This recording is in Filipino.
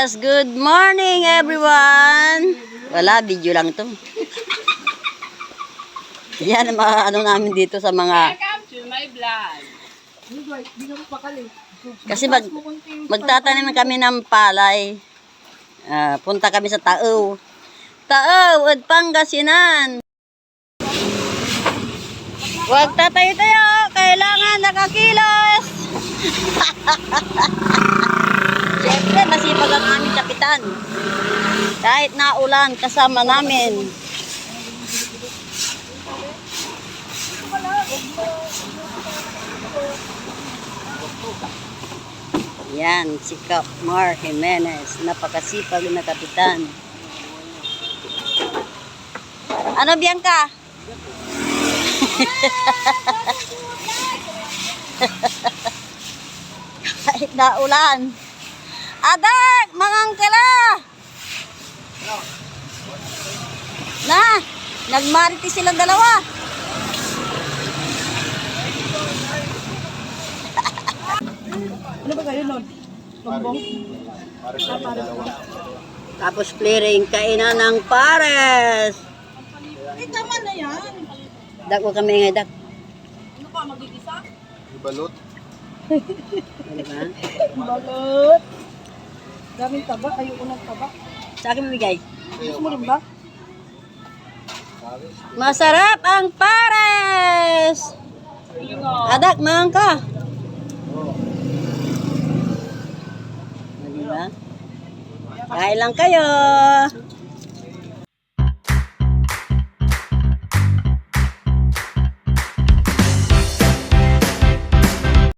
Yes, good morning everyone. Wala, video lang to. Yan ang mga ano namin dito sa mga... Welcome to my vlog. Kasi magtatanim kami ng palay. Punta kami sa Taob. Taob, Pangasinan. Huwag tatayo-tayo. Kailangan nakakilos. Siyempre, masipag ang aming kapitan. Kahit naulan, kasama namin. Yan, si Cap Mar Jimenez. Napakasipag na kapitan. Ano, Bianca? Kahit naulan. Adak! Mangangkala! Na! Nagmariti silang dalawa. Ano ba kayo nun? Lombong? Tapos clearing kainan ng pares. Tama na yan. Dak, huwag kami nga, Dak. Ano pa, magigisa? Balot. Diba? Balot. Daming taba, ayoko ng taba. Sa akin mabigay. Gusto mo rin ba? Masarap ang pares! Adak, mangang ka. Diba? Kain lang kayo.